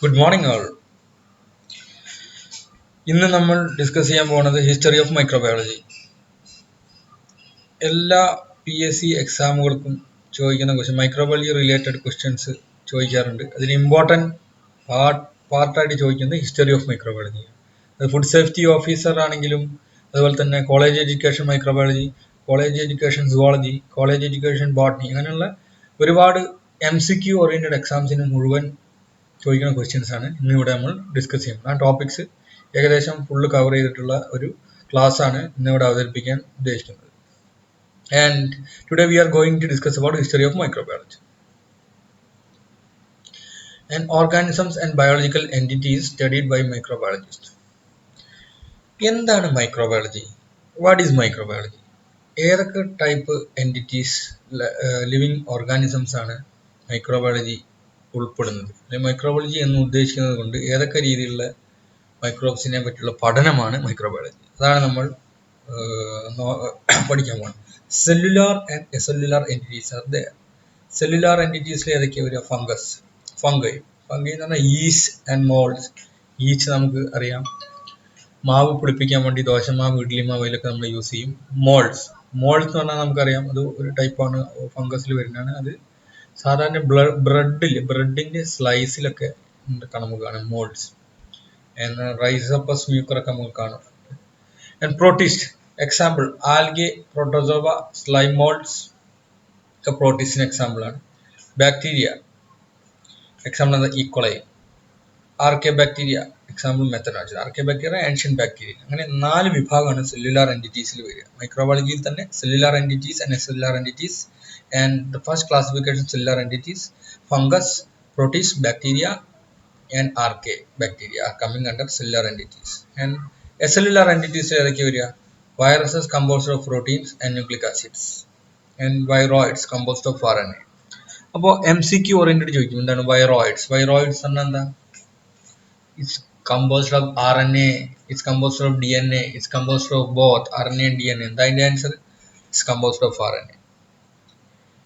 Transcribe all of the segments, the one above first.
Good morning ആൾ. ഇന്ന് നമ്മൾ discuss ചെയ്യാൻ പോകുന്നത് ഹിസ്റ്ററി ഓഫ് മൈക്രോബയോളജി. എല്ലാ PSC എക്സാമുകൾക്കും ചോദിക്കുന്ന ക്വസ്റ്റ്യൻ, മൈക്രോബയോളജി റിലേറ്റഡ് ക്വസ്റ്റ്യൻസ് ചോദിക്കാറുണ്ട്. അതിന് ഇമ്പോർട്ടൻറ്റ് പാർട്ടായിട്ട് ചോദിക്കുന്നത് ഹിസ്റ്ററി ഓഫ് മൈക്രോബയോളജി. അത് ഫുഡ് സേഫ്റ്റി ഓഫീസർ ആണെങ്കിലും, അതുപോലെ തന്നെ college education microbiology, college education zoology, college education botany, അങ്ങനെയുള്ള ഒരുപാട് MCQ ഓറിയന്റഡ് എക്സാംസിന് മുഴുവൻ ചോദിക്കുന്ന ക്വസ്റ്റ്യൻസ് ആണ് ഇന്നിവിടെ നമ്മൾ ഡിസ്കസ് ചെയ്യുന്നത്. ആ ടോപ്പിക്സ് ഏകദേശം ഫുള്ള് കവർ ചെയ്തിട്ടുള്ള ഒരു ക്ലാസ് ആണ് ഇന്നിവിടെ അവതരിപ്പിക്കാൻ ഉദ്ദേശിക്കുന്നത്. And today we are going to discuss about history of microbiology. And organisms and biological entities studied by microbiologists. എന്താണ് മൈക്രോബയോളജി? What is microbiology? ഏതൊക്കെ ടൈപ്പ് എൻറ്റിറ്റീസ്, ലിവിങ് ഓർഗാനിസംസ് ആണ് മൈക്രോബയോളജി ഉൾപ്പെടുന്നത്? മൈക്രോബയോളജി എന്ന് ഉദ്ദേശിക്കുന്നത് കൊണ്ട് ഏതൊക്കെ രീതിയിലുള്ള മൈക്രോബ്സിനെ പറ്റിയുള്ള പഠനമാണ് മൈക്രോബയോളജി. അതാണ് നമ്മൾ പഠിക്കാൻ പോകുന്നത്. Cellular and acellular entities are there. Cellular എൻറ്റിറ്റീസിൽ ഏതൊക്കെയാണ് വരിക? ഫംഗൈ എന്ന് പറഞ്ഞാൽ ഈസ്റ്റ് ആൻഡ് മോൾഡ്സ്. ഈസ്റ്റ് നമുക്ക് അറിയാം, മാവ് പുളിപ്പിക്കാൻ വേണ്ടി ദോശമാവ്, ഇഡ്ലിമാവ് അതിലൊക്കെ നമ്മൾ യൂസ് ചെയ്യും. മോൾഡ്സ് എന്ന് പറഞ്ഞാൽ നമുക്കറിയാം, അത് ഒരു ടൈപ്പാണ്, ഫംഗസിൽ വരുന്നതാണ്. അത് സാധാരണ ബ്രെഡിന്റെ സ്ലൈസിലൊക്കെ നമുക്ക് കാണാം മോൾഡ്സ്. റൈസോപ്പസ് മ്യൂക്കറൊക്കെ നമുക്ക് കാണാം. And protist example algae, protozoa, slime moulds ഒക്കെ പ്രോട്ടിസ്റ്റിന് എക്സാമ്പിൾ ആണ്. ബാക്ടീരിയ എക്സാമ്പിൾ എന്താ? E coli. Archaebacteria example methanogen. Archaebacteria, ancient bacteria. അങ്ങനെ 4 വിഭാഗമാണ് സെല്ലുലാർ എൻറ്റിറ്റീസിൽ വരിക. മൈക്രോബയോളജിയിൽ തന്നെ cellular entities and acellular entities. And the first classification cellular entities, fungus, protist, bacteria and archaea bacteria are coming under cellular entities. And acellular entities ഏതൊക്കെ വരിക? viruses composed of proteins and nucleic acids and viroids composed of RNA. അപ്പോൾ MCQ oriented ചോദിക്കും, എന്താണ് viroids പറഞ്ഞാൽ എന്താ? It's composed of RNA, it's composed of DNA, it's composed of both RNA and DNA. എന്താ അതിന്റെ answer? It's composed of RNA.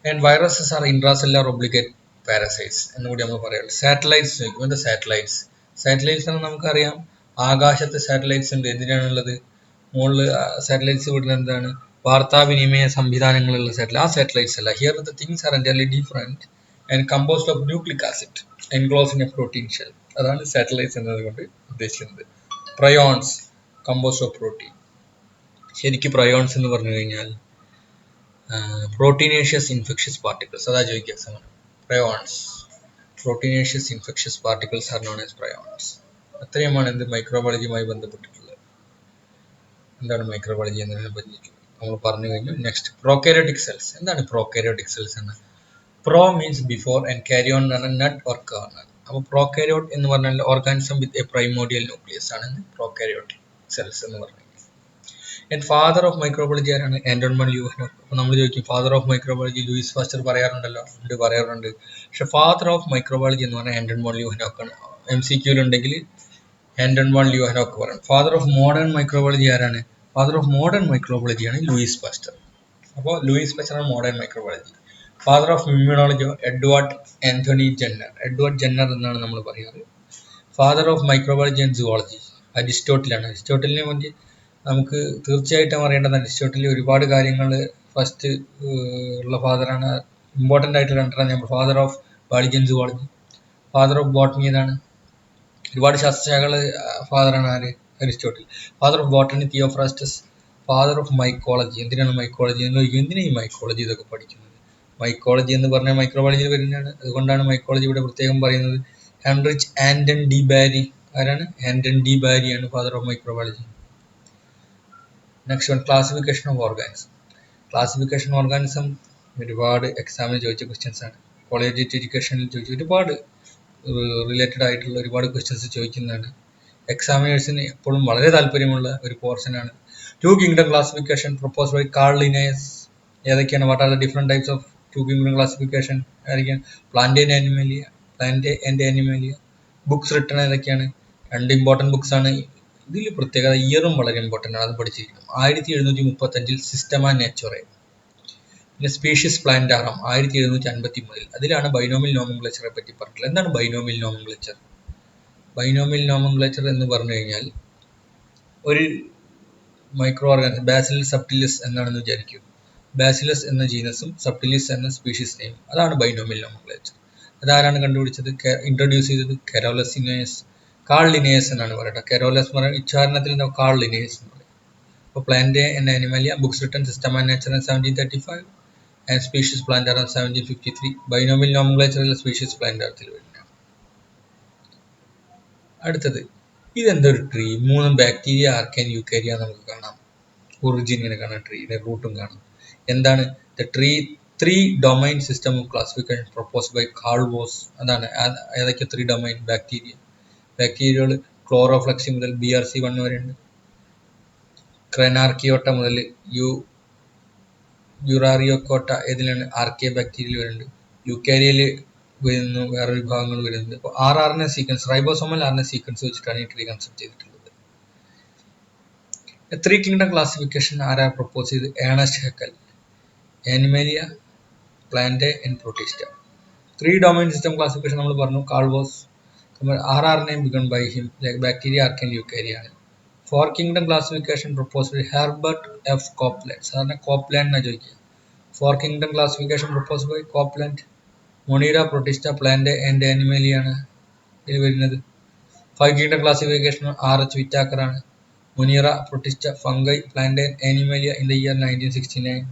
And viruses are intracellular obligate parasites എന്നുകൂടി നമ്മൾ പറയാം. സാറ്റലൈറ്റ്സ് ചോദിക്കും, എന്താ സാറ്റലൈറ്റ്സ് എന്ന് നമുക്കറിയാം, ആകാശത്ത് സാറ്റലൈറ്റ്സ് ഉണ്ട്. എന്തിനാണുള്ളത്? മുകളിൽ സാറ്റലൈറ്റ്സ് വിടുന്നത് എന്താണ്? വാർത്താവിനിമയ സംവിധാനങ്ങളുള്ള സാറ്റലൈറ്റ്. ആ സാറ്റലൈറ്റ്സ് അല്ല. Here the things are entirely different and composed of nucleic acid enclosed in A protein shell. അതാണ് സാറ്റലൈറ്റ്സ് എന്നതുകൊണ്ട് ഉദ്ദേശിക്കുന്നത്. Prions composed of protein. ശരിക്കും പ്രയോൺസ് എന്ന് പറഞ്ഞു കഴിഞ്ഞാൽ പ്രോട്ടീനേഷ്യസ് ഇൻഫെക്ഷ്യസ് പാർട്ടിക്കിൾസ്, അതാ ചോദിക്കുക എക്സാമിന്. Prions, proteinaceous infectious particles are known as prions. അത്രയുമാണ് എന്ത് മൈക്രോബയോളജിയുമായി ബന്ധപ്പെട്ടിട്ടുള്ളത്. എന്താണ് മൈക്രോബയോളജി എന്നതിനെ പറ്റി നമ്മൾ പറഞ്ഞു കഴിഞ്ഞു. Next, prokaryotic cells. എന്താണ് പ്രോകാരിയോട്ടിക് സെൽസ് എന്ന്? Pro means before and karyon എന്ന് പറഞ്ഞാൽ നട്ട് ഓർ കേർണൽ. അപ്പോൾ പ്രോകാരിയോട്ട് എന്ന് പറഞ്ഞാൽ organism with a primordial nucleus ആണ് പ്രോകാരിയോട്ടിക് സെൽസ് എന്ന് പറഞ്ഞാൽ. ആൻഡ് ഫാദർ ഓഫ് മൈക്രോബയോളജി ആരാണ്? Anton van Leeuwenhoek. അപ്പോൾ നമ്മൾ ചോദിക്കും, father of microbiology Louis Pasteur പറയാറുണ്ടല്ലോ? പറയാറുണ്ട്. പക്ഷെ ഫാദർ ഓഫ് മൈക്രോബയോളജി എന്ന് പറഞ്ഞാൽ ആന്റൺ വൺ ല്യൂവൻഹോക്ക് ആണ്. MCQലുണ്ടെങ്കിൽ ആന്റൺ വൺ ല്യൂവൻഹോക്ക് പറയണം. ഫാദർ ഓഫ് മോഡേൺ മൈക്രോബയോളജി ആരാണ്? ഫാദർ ഓഫ് മോഡേൺ മൈക്രോബയോളജി ആണ് ലൂയിസ് പാസ്റ്റർ. അപ്പോൾ ലൂയിസ് പാസ്റ്റർ ആണ് modern microbiology. Father of immunology Edward Anthony Jenner. Edward Jenner എന്നാണ് നമ്മൾ പറയുന്നത്. Father of microbiology and zoology അരിസ്റ്റോട്ടിലാണ്. അരിസ്റ്റോട്ടലിനെ പറ്റി നമുക്ക് തീർച്ചയായിട്ടും അറിയേണ്ടത്, അരിസ്റ്റോട്ടലിൽ ഒരുപാട് കാര്യങ്ങൾ ഫസ്റ്റ് ഉള്ള ഫാദറാണ്. ഇമ്പോർട്ടൻ്റ് ആയിട്ട് രണ്ടെണ്ണം നമ്മൾ, father of biology and zoology, father of botany. ഏതാണ്? ഒരുപാട് ശാസ്ത്രശാഖകൾ ഫാദറാണ് ആര്? Aristotle. Father of botany Theophrastus. Father of mycology. എന്തിനാണ് മൈക്കോളജി എന്ന് ചോദിക്കും. എന്തിനാ ഈ മൈക്കോളജി ഇതൊക്കെ പഠിക്കുന്നത്? മൈക്കോളജി എന്ന് പറഞ്ഞാൽ മൈക്രോബയോളജിയിൽ വരുന്നതാണ്. അതുകൊണ്ടാണ് മൈക്കോളജി ഇവിടെ പ്രത്യേകം പറയുന്നത്. ഹെൻറിച്ച് ആന്റൺ ഡി ബാരി. ആരാണ്? ആന്റൺ ഡി ബാരി ആണ് father of microbiology. Next one, classification of organism. Classification organism ഒരുപാട് എക്സാമിന് ചോദിച്ച ക്വസ്റ്റ്യൻസ് ആണ്. കോളേജ് എഡ്യൂക്കേഷനിൽ ചോദിച്ച ഒരുപാട് റിലേറ്റഡ് ആയിട്ടുള്ള ഒരുപാട് ക്വസ്റ്റ്യൻസ് ചോദിക്കുന്നതാണ്. എക്സാമിനേഴ്സിന് എപ്പോഴും വളരെ താല്പര്യമുള്ള ഒരു പോർഷനാണ്. 2 kingdom classification proposed by Carl Linnaeus. ഏതൊക്കെയാണ്? What are the different types of 2 kingdom classification? ആയിരിക്കും plant and animalia. Books written ഏതൊക്കെയാണ്? 2 ഇമ്പോർട്ടൻറ്റ് ബുക്സ് ആണ്. ഇതിൽ പ്രത്യേകത ഇയറും വളരെ ഇമ്പോർട്ടൻ്റ് ആണ്, അത് പഠിച്ചിരിക്കണം. 1735 സിസ്റ്റമാ നാച്ചുറേ. പിന്നെ സ്പീഷീസ് പ്ലാന്റാറം 1753. അതിലാണ് ബൈനോമിയൽ നോമൻക്ലേച്ചറെ പറ്റി പറഞ്ഞിട്ടുള്ളത്. എന്താണ് ബൈനോമിയൽ നോമൻക്ലേച്ചർ? ബൈനോമിയൽ നോമൻക്ലേച്ചർ എന്ന് പറഞ്ഞു കഴിഞ്ഞാൽ ഒരു മൈക്രോ ഓർഗാനിസം ബാസിലസ് സബ്റ്റിലിസ് എന്നാണെന്ന് വിചാരിക്കും. ബാസിലസ് എന്ന ജീനസും സബ്റ്റിലിസ് എന്ന സ്പീഷീസ് നെയിം, അതാണ് ബൈനോമിയൽ നോമൻക്ലേച്ചർ. അതാരാണ് കണ്ടുപിടിച്ചത്? ഇൻട്രൊഡ്യൂസ് ചെയ്തത് കെറോലസ് ലിനേയസ്, കാൾ ലിനേയസ് എന്നാണ് പറയുന്നത്. കെറോലസ് എന്ന് പറയുന്നത് ഉച്ചാരണത്തിൽ കാൾ ലിനേയസ് എന്ന് പറയും. അപ്പോൾ plant and animalia, books written system and nature 1735 and species plant 1753. Binomial നോമൻക്ലേച്ചറിലെ സ്പീഷീസ് പ്ലാന്റ് അർത്ഥത്തിൽ വരുന്നത്. അടുത്തത്, ഇതെന്തൊരു ട്രീ? 3 ബാക്ടീരിയ, ആർക്കേൻ, യൂക്കാരിയ നമുക്ക് കാണാം. ഒറിജിൻ ഇങ്ങനെ കാണാം, ട്രീയുടെ റൂട്ടും കാണാം. എന്താണ് the tree? 3 domain system of classification proposed by Carl Woese. അതാണ് ഏതൊക്കെ 3 ഡൊമൈൻ? ബാക്ടീരിയകൾ ക്ലോറോഫ്ലക്സി മുതൽ BRC1 വരെ ഉണ്ട്. ക്രെനാർക്കിയോട്ട മുതൽ യുറാറിയോക്കോട്ട ഏതിലാണ്? ആർക്കിയ ബാക്ടീരിയയിൽ വരുന്നുണ്ട്. യൂക്കാരിയയിൽ വരുന്നു, വേറെ വിഭാഗങ്ങൾ വരുന്നുണ്ട്. അപ്പോൾ RNA sequence, ribosomal RNA sequence വെച്ചിട്ടാണ് ഈ ട്രീ കൺസെപ്റ്റ് ചെയ്തിട്ടുള്ളത്. 3 കിങ്ഡം ക്ലാസിഫിക്കേഷൻ ആരാ പ്രൊപ്പോസ് ചെയ്ത്? Ernst Haeckel. Animalia, plant and protista. 3 domain system classification നമ്മൾ പറഞ്ഞു, Carl Woese. RNA begun by him, bacteria, ആർക്കിൻ, യൂക്കാരിയ ആണ്. 4 kingdom classification proposed Herbert F Copeland. സാധാരണ കോപ്ലാൻഡ് എന്നാണ് ചോദിക്കുക. 4 kingdom classification proposed by Copeland. Monera, protista, plant and animalia ആണ് ഇതിൽ വരുന്നത്. 5 കിങ്ഡം ക്ലാസിഫിക്കേഷൻ RH വിറ്റാക്കർ ആണ്. Monera, protista, fungi, plant and animalia in the year 1969.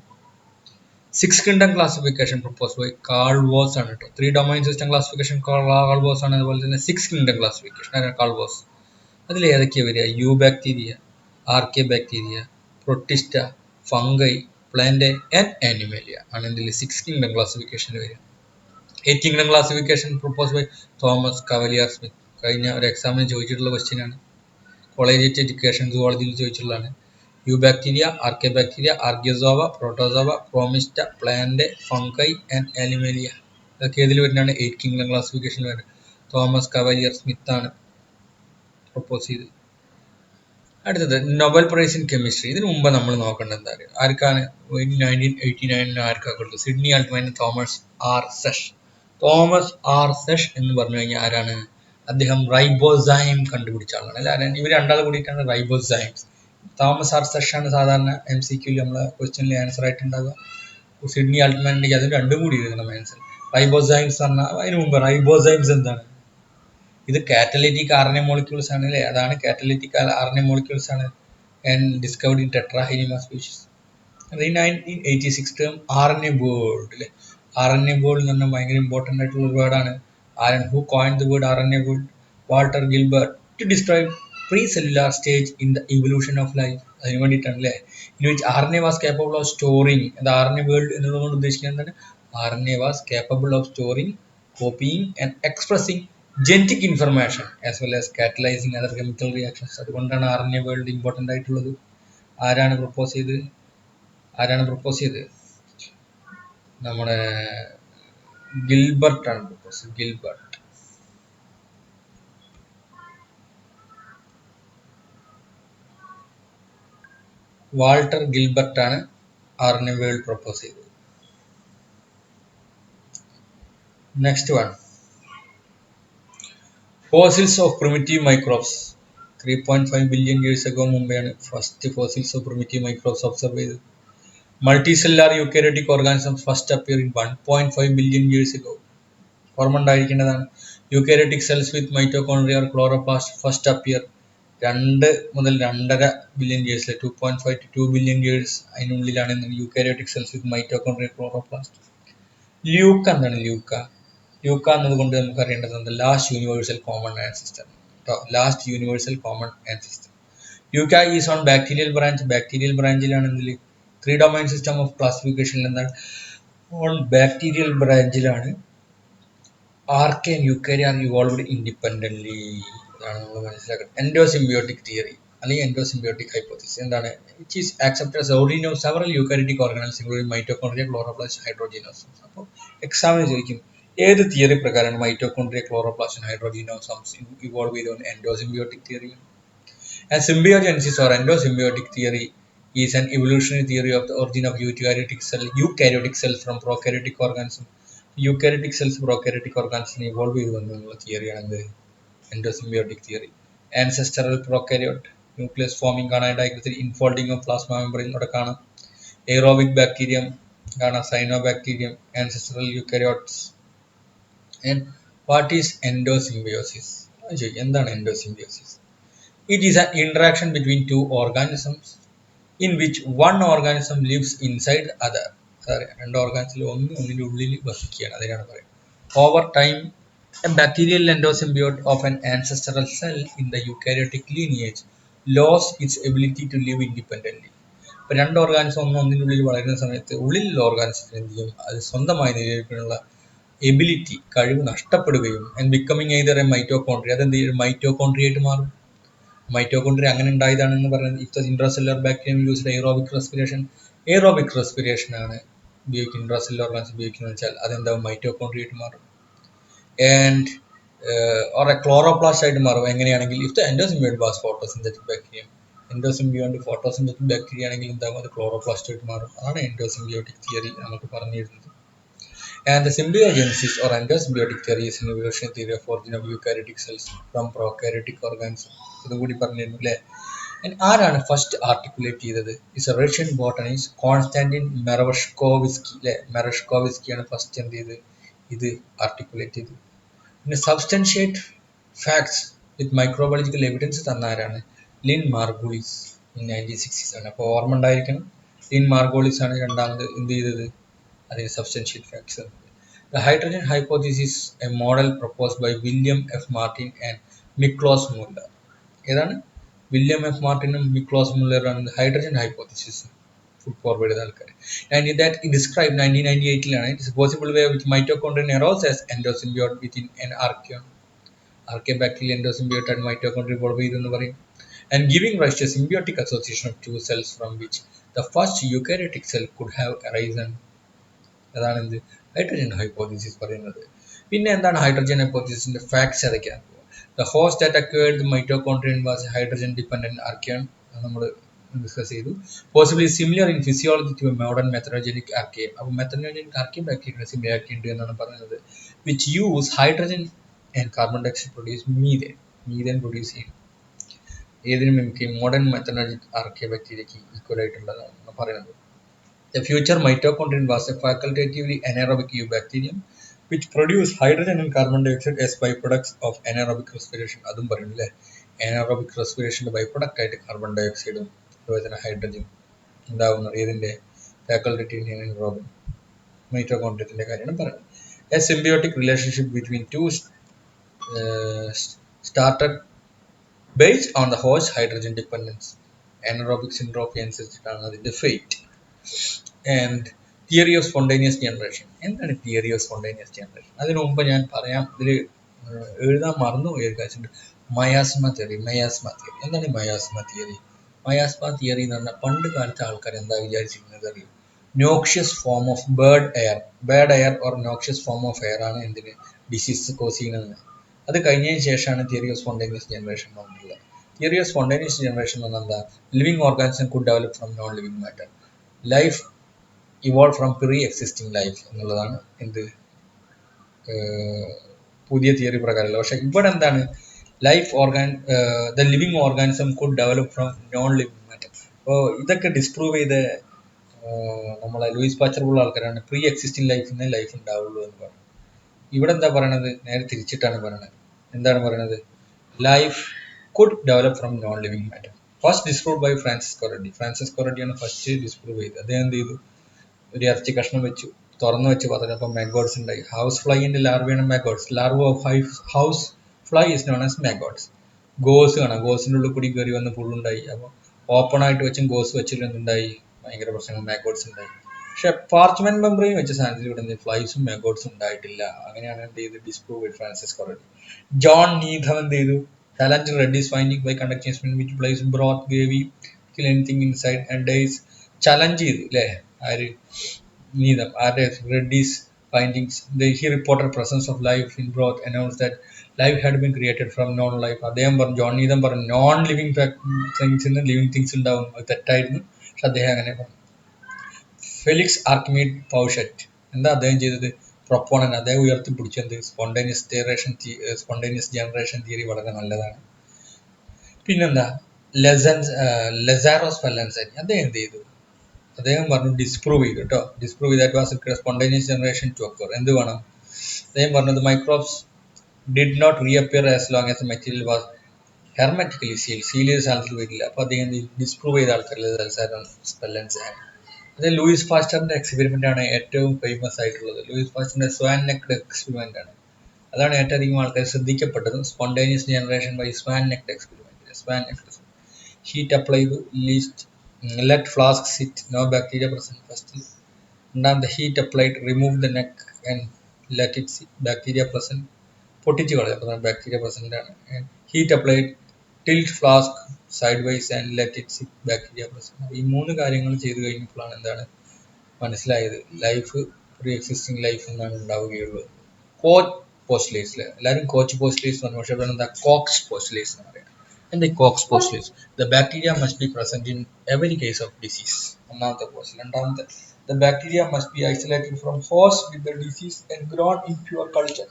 6 kingdom classification proposed by Carl Woese ആണ് കേട്ടോ. 3 domain system classification Carl Woese ആണ്. അതുപോലെ തന്നെ 6 kingdom classification ആണ് കാൾ വോസ്. അതിൽ ഏതൊക്കെയാണ് വരിക? Eubacteria, archaebacteria, protista, fungi, plant and animalia ആണ് ഇതിൽ 6 കിങ്ഡം ക്ലാസിഫിക്കേഷനിൽ വരിക. 8 kingdom classification propose by Thomas Cavalier Smith. കഴിഞ്ഞ ഒരു എക്സാമിന് ചോദിച്ചിട്ടുള്ള ക്വസ്റ്റ്യൻ ആണ്. കോളേജിയറ്റ് എഡ്യൂക്കേഷൻ സുവോളജിയിൽ ചോദിച്ചിട്ടുള്ളതാണ്. Eubacteria, archaebacteria, archezoa, protozoa, chromista, plant, fungi and animalia. ഇതൊക്കെ ഇതിൽ വരുന്നതാണ് 8 കിങ്ഡം ക്ലാസിഫിക്കേഷനിൽ വരുന്നത്. തോമസ് കവലിയർ സ്മിത്ത് ആണ് പ്രൊപ്പോസ് ചെയ്ത്. അടുത്തത് നൊബൽ പ്രൈസ് ഇൻ കെമിസ്ട്രി. ഇതിനു മുമ്പ് നമ്മൾ നോക്കേണ്ടത് എന്താ പറയുക? ആർക്കാണ് 1989 ആർക്കാണ് കൊടുത്തത്? Sidney Altman, Thomas R Cech. Thomas R Cech എന്ന് പറഞ്ഞു കഴിഞ്ഞാൽ ആരാണ്? അദ്ദേഹം റൈബോസൈം കണ്ടുപിടിച്ച ആളാണ്. അല്ല, ഇവർ രണ്ടാൾ കൂടിയിട്ടാണ് റൈബോസൈംസ്. തോമസ് ആർ സെഷ് ആണ് സാധാരണ MCQയിൽ നമ്മളെ ക്വസ്റ്റ്യനിൽ ആൻസർ ആയിട്ടുണ്ടാവുക. സിഡ്നി ആൾട്ട്മാൻ ഉണ്ടെങ്കിൽ അതും രണ്ടും കൂടി എഴുതണം ആൻസർ. റൈബോസൈംസ് പറഞ്ഞാൽ അതിന് മുമ്പ് റൈബോസൈംസ് എന്താണ്? ഇത് കാറ്റലിറ്റിക് RNA മോളിക്യൂൾസ് ആണ് അല്ലേ? അതാണ് കാറ്റലിറ്റിക് RNA മോളിക്യൂൾസ് ആണ് and discovered in tetrahymena species. അത് 1986 ടേം RNA വേൾഡ് അല്ലേ? RNA വേൾഡ് എന്ന് പറഞ്ഞാൽ ഭയങ്കര ഇമ്പോർട്ടൻ്റ് ആയിട്ടുള്ള ഒരു വേർഡാണ്. Who coined the word RNA world? Walter Gilbert. To describe pre cellular stage in the evolution of life. അതിന് വേണ്ടിയിട്ടാണ് അല്ലേ? In which RNA was capable of storing. അത് RNA വേൾഡ് എന്നതുകൊണ്ട് ഉദ്ദേശിക്കുന്നത് എന്താണ്? RNA was capable of storing, copying and expressing genetic information as well as catalysing other chemical reactions. അതുകൊണ്ടാണ് RNA world important ആയിട്ടുള്ളത്. ആരാണ് പ്രൊപ്പോസ് ചെയ്തത്? നമ്മുടെ ഗിൽബർട്ട് ആണ് പ്രൊപ്പോസ്. വാൾട്ടർ ഗിൽബർട്ട് ആണ് RNA വേൾഡ് പ്രൊപ്പോസ് ചെയ്തത്. Next one, fossils of primitive microbes. 3.5 billion years ago മുമ്പെയാണ് first fossils of primitive microbes observe ചെയ്തത്. Multicellular eukaryotic organisms first appear in 1.5 billion years ago. ഓർമ്മ ഉണ്ടായിരിക്കേണ്ടതാണ്. Eukaryotic cells with mitochondria or chloroplast first appear 2 മുതൽ 2.5 billion ഇയേഴ്സിലെ 2.5 to 2 billion years അതിനുള്ളിലാണ് eukaryotic cells with mitochondria chloroplast. LUCA എന്താണ്? LUCA എന്നതുകൊണ്ട് നമുക്ക് അറിയേണ്ടത് last universal common ancestor. Last universal common ancestor. യൂക്ക is on bacterial branch. Bacterial ബ്രാഞ്ചിലാണ് 3 domain system of ക്ലാസിഫിക്കേഷനിൽ എന്താണ്? ഓൺ ബാക്ടീരിയൽ ബ്രാഞ്ചിലാണ്. Archaea and eukarya are evolved independently. ഇതാണ് നമ്മൾ മനസ്സിലാക്കുന്നത്. എൻഡോസിംബിയോട്ടിക് തിയറി അല്ലെങ്കിൽ എൻഡോസിംബിയോട്ടിക് ഹൈപ്പോത്തിസിസ് എന്താണ്? It is accepted as origin of several eukaryotic organisms including mitochondria, chloroplast, ഹൈഡ്രോജിനോസംസ്. അപ്പോൾ എക്സാമിന് ചോദിക്കും ഏത് തിയറി പ്രകാരമാണ് മൈറ്റോകോൺട്രിയ, ക്ലോറോപ്ലാസ്റ്റ്, ഹൈഡ്രോജിനോസംസ് ഇവോൾവ് ചെയ്തത്? എൻഡോസിംബിയോട്ടിക് theory. And symbiogenesis or endosymbiotic theory is an evolutionary theory of the origin of eukaryotic cells from prokaryotic organisms. Eukaryotic cells prokaryotic organisms evolve ചെയ്തു എന്നുള്ള തിയറിയാണെന്ത്? എൻഡോസിംബിയോട്ടിക് theory. ആൻസെസ്റ്ററൽ prokaryote nucleus foaming കാണാനായിട്ട് ഇൻഫോൾഡിംഗ് of plasma membrane ഇവിടെ കാണാം. Aerobic bacterium കാണാം, cyanobacterium, ancestral eukaryotes. And what is endosymbiosis? എന്താണ് endosymbiosis? It is an interaction between two organisms in which one organism lives inside the other. രണ്ട് ഓർഗാനിസിൽ ഒന്നിൻ്റെ ഉള്ളിൽ വസിക്കുകയാണ്, അതിനാണ് പറയുന്നത്. Over time a bacterial endosymbiont of an ancestral cell in the eukaryotic lineage lost its ability to live independently. ഇപ്പോൾ രണ്ട് organism ഒന്നിൻ്റെ ഉള്ളിൽ വളരുന്ന സമയത്ത് ഉള്ളിലുള്ള ഓർഗാനിസത്തിന് എന്ത് ചെയ്യും? അത് സ്വന്തമായി നിലനിൽക്കാനുള്ള എബിലിറ്റി, കഴിവ് നഷ്ടപ്പെടുകയും and becoming either A mitochondria, അതെന്ത് ചെയ്യും? മൈറ്റോകോൺട്രിയ ആയിട്ട് മാറും. മൈറ്റോകോൺട്രിയ അങ്ങനെ ഉണ്ടായതാണെന്ന് പറയുന്നത് if the intracellular bacterium used aerobic respiration, aerobic respiration ആണ് ഉപയോഗിക്കുന്നത്, ഇൻട്രാസെല്ലുലാർ ഓർഗാനിസം ഉപയോഗിക്കുന്നത് വെച്ചാൽ അതെന്താവും? മൈറ്റോകോൺട്രിയ ആയിട്ട് മാറും. ആൻഡ് ഓർ എ ക്ലോറോപ്ലാസ്റ്റ് ആയിട്ട് മാറും. എങ്ങനെയാണെങ്കിൽ if the endosymbiont was photosynthetic bacterium, endosymbiont photosynthetic bacteria ആണെങ്കിൽ എന്താകും? അത് ക്ലോറോപ്ലാസ്റ്റ് ആയിട്ട് മാറും. അതാണ് എൻഡോസിംബിയോട്ടിക് തിയറി നമുക്ക് പറഞ്ഞു തരുന്നത്. And the symbiogenesis or endosymbiotic theory is an evolutionary theory of origin of eukaryotic cells from prokaryotic organisms. ഇതും കൂടി പറഞ്ഞിരുന്നു അല്ലേ? ആരാണ് ഫസ്റ്റ് ആർട്ടിക്കുലേറ്റ് ചെയ്തത്? Is a Russian botanist Konstantin Mereschkowski അല്ലേ? മെറഷ്കോവിസ്കിയാണ് ഫസ്റ്റ് എന്ത് ചെയ്ത് ഇത് ആർട്ടിക്കുലേറ്റ് ചെയ്തത്. പിന്നെ substantiate facts with microbiological evidence തന്ന ആരാണ്? ലിൻ മാർഗുളിസ് ഇൻ 1960s ആണ്. അപ്പോൾ ഓർമ്മ ഉണ്ടായിരിക്കണം, ലിൻ മാർഗോളിസ് ആണ് രണ്ടാമത് എന്ത് ചെയ്തത്? അതിന് സബ്സ്റ്റൻഷിയേറ്റ് facts. The hydrogen hypothesis, a model proposed by William F. Martin and Miklos Muller. ഏതാണ്? വില്യം എഫ് മാർട്ടിനും മിക്ലോസ് മുള്ളറാണ് ഹൈഡ്രജൻ ഹൈപ്പോത്തിസിസ് ഫുഡ് ഫോർവേഡ് ചെയ്ത ആൾക്കാർ. And that it describe 1998 it's possible way with mitochondrion arose as endosymbiont within an archaeon. Archaeobacterial endosymbiont ആണ് mitochondria follow ചെയ്തെന്ന് പറയും. And giving rise to symbiotic association of two cells from which the first eukaryotic cell could have arisen. അതാണ് എന്ത് hydrogen hypothesis പറയുന്നത്. പിന്നെ എന്താണ് hydrogen ഹൈപ്പോത്തിസിന്റെ facts ഏതൊക്കെയാണ്? The host that acquired the mitochondrion was hydrogen dependent archaeon, നമ്മൾ discuss ചെയ്തു. Possibly similar in physiology to modern methanogenic archaeum. അപ്പോൾ മെത്തനോജനിക് ആർക്കിയം ബാക്ടീരിയ സിമിലാരിറ്റി ഉണ്ട് എന്നാണ് പറയുന്നത്. Which use hydrogen and carbon dioxide produce methane produce ചെയ്യും. ഏതിനും നമുക്ക് modern methanogenic archaea ബാക്ടീരിയക്ക് ഈക്വൽ ആയിട്ടുള്ളതാണ് പറയുന്നത്. The future mitochondrion was a facultatively anaerobic eubacterium which produced hydrogen and carbon dioxide as byproducts of anaerobic respiration. അതും പറയുന്നില്ലേ, anaerobic respiration byproduct ആയിട്ട് carbon ഡയോക്സൈഡും അതുപോലെ ഹൈഡ്രജൻ ഉണ്ടാവുന്നത് ഏതിൻ്റെ? ഫാക്കൾട്ടേറ്റീവ് anaerobic മൈറ്റോകോൺട്രിയത്തിൻ്റെ കാര്യമാണ് പറയുന്നത്. A symbiotic relationship between two started based on the host hydrogen dependence. Anaerobic syntropy അനുസരിച്ചിട്ടാണ് അതിൻ്റെ fate. And theory of spontaneous generation. എന്താണ് തിയറി ഓഫ് സ്പോണ്ടേനിയസ് ജനറേഷൻ? അതിനു മുമ്പ് ഞാൻ പറയാം, ഇതിൽ എഴുതാൻ മറന്നുപോയ ഒരു കാര്യമുണ്ട്. മയാസ്മ തിയറി. എന്താണ് മയാസ്മ തിയറി? മയാസ്മ തിയറി എന്ന് പറഞ്ഞാൽ പണ്ട് കാലത്തെ ആൾക്കാർ എന്താ വിചാരിച്ചിരുന്നത് അറിയും? നോക്ഷ്യസ് form of bird air or നോക്ഷ്യസ് form of air ആണ് എന്തിന് ഡിസീസ് കോസ് ചെയ്യുന്നത്. അത് കഴിഞ്ഞതിന് ശേഷമാണ് തിയറി ഓഫ് സ്പോണ്ടേനിയസ് ജനറേഷൻ വന്നിട്ടുള്ളത്. തിയറി ഓഫ് സ്പോണ്ടേനിയസ് ജനറേഷൻ എന്ന് പറഞ്ഞാൽ എന്താ? Living organism could develop from non living matter. Life evolve from pre existing life എന്നുള്ളതാണ് എന്ത് പുതിയ തിയറി പ്രകാരമുള്ള. പക്ഷെ ഇവിടെ എന്താണ്? The living organism could develop from non living matter. അപ്പോൾ ഇതൊക്കെ ഡിസ്പ്രൂവ് ചെയ്ത നമ്മളെ ലൂയിസ് പാച്ചർ പോലുള്ള ആൾക്കാരാണ് പ്രീ എക്സിസ്റ്റിംഗ് ലൈഫിന് ലൈഫ് ഉണ്ടാവുള്ളൂ എന്ന് പറയുന്നത്. ഇവിടെ എന്താ പറയണത്? നേരെ തിരിച്ചിട്ടാണ് പറയണത്. എന്താണ് പറയണത്? Life could develop from non living matter. First disprove by Francesco റെഡ്ഡിയാണ് ഫസ്റ്റ് ഡിസ്പ്രൂവ് ചെയ്തത്. അദ്ദേഹം എന്ത് ചെയ്തു? ഒരു ഇറച്ചി കഷ്ണം വെച്ചു, തുറന്നു വെച്ച് പറഞ്ഞപ്പോൾ മാഗോട്സ് ഉണ്ടായി. ഹൗസ് ഫ്ലൈൻ്റെ ലാർവയാണ് maggots. Larva of house fly is known as maggots. Gauze കാണാം, ഗോസിൻ്റെ ഉള്ളിൽ കൂടി കയറി വന്ന് പുള്ളുണ്ടായി. അപ്പോൾ ഓപ്പൺ ആയിട്ട് വെച്ചും ഗോസ് വെച്ചിട്ട് എന്തുണ്ടായി? ഭയങ്കര പ്രശ്നങ്ങൾ, മാഗോട്സ് ഉണ്ടായി. പക്ഷെ പാർച്ച്മെന്റ് മെമ്പറിൽ വെച്ച സാധനത്തിൽ ഇവിടെ ഫ്ലൈസും മാഗോട്സും ഉണ്ടായിട്ടില്ല. അങ്ങനെയാണ് എന്ത് ചെയ്ത് ഡിസ്പ്രൂവ് ചെയ്ത് ഫ്രാൻസിസ്കോ റെഡ്ഡി. ജോൺ നീഥം എന്ത് ചെയ്തു? Challenge Redi's finding by conducting experiment which place broth gravy kill anything inside and days. Challenge ചെയ്തു അല്ലേ ആര്? നീതം. ആരുടെ? Redi's findings. He reported presence of life in broth, announce that life had been created from non life. അദ്ദേഹം പറഞ്ഞു, John Needham പറഞ്ഞു non living തിങ്സിന് living things ഉണ്ടാവും. അത് തെറ്റായിരുന്നു, പക്ഷെ അദ്ദേഹം അങ്ങനെ പറഞ്ഞു. ഫെലിക്സ് ആർക്കിമീഡ് പൗഷറ്റ് എന്താ അദ്ദേഹം ചെയ്തത്? പ്രൊപ്പോണന്റ് അദ്ദേഹം ഉയർത്തിപ്പിടിച്ചത് സ്പോണ്ടേനിയസ് ജനറേഷൻ തിയറി വളരെ നല്ലതാണ്. പിന്നെന്താ ലെസാറോസ് ഫെല്ലൻസൈൻ അദ്ദേഹം എന്ത് ചെയ്തു? അദ്ദേഹം പറഞ്ഞു ഡിസ്പ്രൂവ് ചെയ്തു കേട്ടോ. Disprove that was spontaneous generation to occur. എന്ത് വേണം? അദ്ദേഹം പറഞ്ഞത് microbes did not reappear as long as material was hermetically seal ചെയ്ത സ്ഥലത്തിൽ വരില്ല. അപ്പോൾ അദ്ദേഹം ഡിസ്പ്രൂവ് ചെയ്ത ആൾക്കാർ ലെസാറോസ് ഫെല്ലൻസൈൻ. അത് ലൂയിസ് പാസ്റ്ററിന്റെ എക്സ്പെരിമെന്റ് ആണ് ഏറ്റവും ഫേമസ് ആയിട്ടുള്ളത്. ലൂയിസ് പാസ്റ്ററിന്റെ സ്വാൻ നെക്ട് എക്സ്പെരിമെന്റ് ആണ്. അതാണ് ഏറ്റവും അധികം ആൾക്കാർ ശ്രദ്ധിക്കപ്പെട്ടതും. Spontaneous generation by swan necked experiment. Swan neck heat apply least let flask sit no bacteria present. First രണ്ടാമത്തെ heat applied remove the neck and let it sit bacteria present. പൊട്ടിച്ച് കളയും. അപ്പോൾ ബാക്ടീരിയ പ്രസന്റ് ആണ്. Heat applied tilt flask sideways and let it sit bacteria present. ഈ 3 കാര്യങ്ങൾ ചെയ്തു കഴിഞ്ഞപ്പോഴാണ് എന്താണ് മനസ്സിലായത്? ലൈഫ് പ്രീ എക്സിസ്റ്റിംഗ് ലൈഫ് എന്നാണ് ഉണ്ടാവുകയുള്ളത്. കോച്ച് പോസ്റ്റ്ലേറ്റ്സിൽ എല്ലാവരും കോച്ച് പോസ്റ്റ്ലേറ്റ്സ് പറഞ്ഞു. പക്ഷേ ഇവിടെ എന്താ കോക്സ് പോസ്റ്റ്ലേറ്റ്സ് എന്ന് പറയാം. എന്താ Koch's postulates? The bacteria must be present in every case of disease. ഒന്നാമത്തെ പോസ്റ്റ്. രണ്ടാമത്തെ the bacteria must be isolated from host with the disease and grown in pure culture.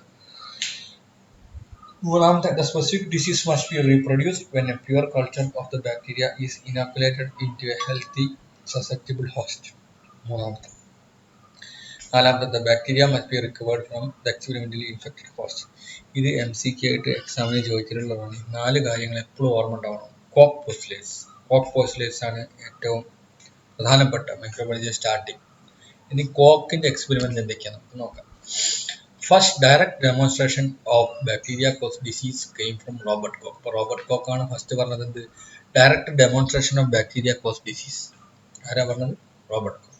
മൂന്നാമത്തെ the specific disease must be reproduced when a pure culture of the bacteria is inoculated in to a healthy susceptible host. മൂന്നാമത്തെ. നാലാമത്തെ the bacteria must be recovered from the experimentally infected host. ഇത് MCQ ആയിട്ട് എക്സാമിന് ചോദിച്ചിട്ടുള്ളതാണ്. 4 കാര്യങ്ങൾ എപ്പോഴും ഓർമ്മ ഉണ്ടാവണം. Coke postulates ആണ് ഏറ്റവും പ്രധാനപ്പെട്ട മൈക്രോബയോളജി സ്റ്റാർട്ടിങ്. ഇനി കോക്കിന്റെ എക്സ്പെരിമെന്റ് എന്തൊക്കെയാണ് നമുക്ക് നോക്കാം. First direct demonstration of bacteria cause disease came from Robert Koch. അപ്പോൾ റോബർട്ട് കോക്ക് ആണ് ഫസ്റ്റ് പറഞ്ഞത് എന്ത്? Direct demonstration of bacteria cause disease. ആരാ പറഞ്ഞത്? Robert Koch.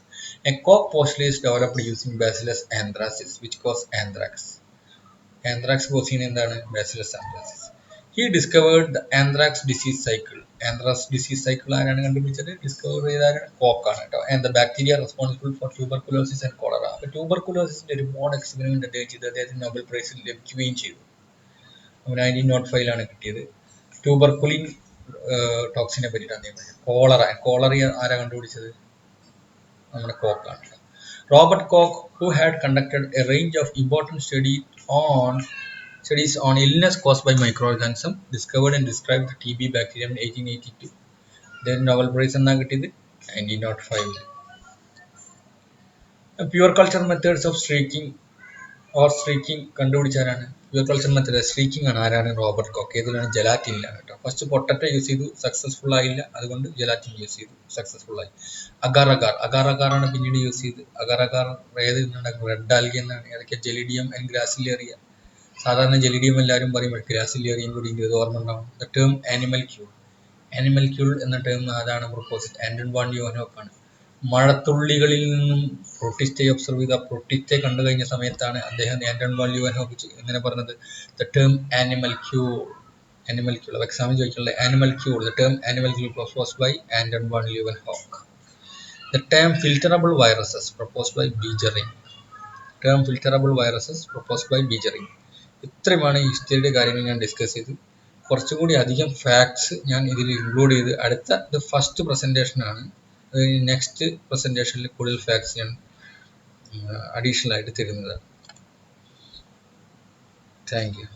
A cock postulate developed using Bacillus anthracis, which caused anthrax. Anthrax cause എന്താണ്? Bacillus anthracis. He discovered the anthrax disease cycle. Anthrax disease cycle ആരാണ് കണ്ടുപിടിച്ചത്? Discover ചെയ്താണ് കോക്കാണ് കേട്ടോ. And the bacteria responsible for tuberculosis and cholera. അപ്പോൾ ട്യൂബർകുലോസിന്റെ ഒരു mode experiment അദ്ദേഹം ചെയ്ത് അദ്ദേഹത്തിന് നോബൽ പ്രൈസ് ലഭിക്കുകയും ചെയ്തു. 1905 കിട്ടിയത്. ട്യൂബർകുലിൻ ടോക്സിനെ പറ്റിയിട്ടാണ് അദ്ദേഹം പറഞ്ഞത്. കോളറ ആരാ കണ്ടുപിടിച്ചത്? നമ്മുടെ കോക്കാണ്. Robert Koch, who had conducted a range of important studies on illness caused by microorganisms, discovered and described the TB bacterium in 1882. Then Nobel Prize എന്നാ കിട്ടിയത് 1905. Pure culture methods of streaking കണ്ടുപിടിച്ചാരാണ്? Pure culture method streaking ആണ്. ആരാണ്? Robert Koch. ഏതിലാണ്? ജെലാറ്റിനിലാണ് കേട്ടോ. First potato use ചെയ്തു, successful ആയില്ല, അതുകൊണ്ട് ജെലാറ്റിൻ യൂസ് ചെയ്തു, സക്സസ്ഫുൾ ആയി. അഗാർ ആണ് പിന്നീട് യൂസ് ചെയ്ത്. അഗാർ ഏത് റെഡ് ആൽഗി എന്നാണ്. ഏതൊക്കെ? ജെലിഡിയം ആൻഡ് ഗ്രാസിലേറിയ. സാധാരണ ജെലിഡിയം എല്ലാവരും പറയും, ഗ്രാസിലേറിയം കൂടി ഇത് ഓർമ്മ ഉണ്ടാവും. ദ ടേം ആനിമൽ ക്യൂൾ എന്ന ടേം ആരാണ് പ്രൊപ്പോസ്? ആന്റൺ വാൻ ലിയോൻഹോഫ് ആണ്. മഴത്തുള്ളികളിൽ നിന്നും പ്രൊട്ടിസ്റ്റയെ ഒബ്സർവ് ചെയ്ത പ്രൊട്ടിസ്റ്റെ കണ്ടു കഴിഞ്ഞ സമയത്താണ് അദ്ദേഹം ആന്റൺ വാൻ ലിയോൻഹോഫ് എങ്ങനെ പറഞ്ഞത്? The term animalcule. എക്സാമിന് ചോദിച്ചുള്ള animalcule. The term animalcule proposed by Anton van Leeuwenhoek. The term filterable viruses proposed by Beijerinck. ഇത്രയുമാണ് ഹിസ്റ്ററിയുടെ കാര്യങ്ങൾ ഞാൻ ഡിസ്കസ് ചെയ്ത്. കുറച്ചുകൂടി അധികം ഫാക്ട്സ് ഞാൻ ഇതിൽ ഇൻക്ലൂഡ് ചെയ്ത് അടുത്ത ഫസ്റ്റ് പ്രസൻറ്റേഷൻ ആണ്. നെക്സ്റ്റ് പ്രസൻറ്റേഷനിൽ കൂടുതൽ ഫാക്ട്സ് ഞാൻ അഡീഷണൽ ആയിട്ട് തരുന്നതാണ്. Thank you.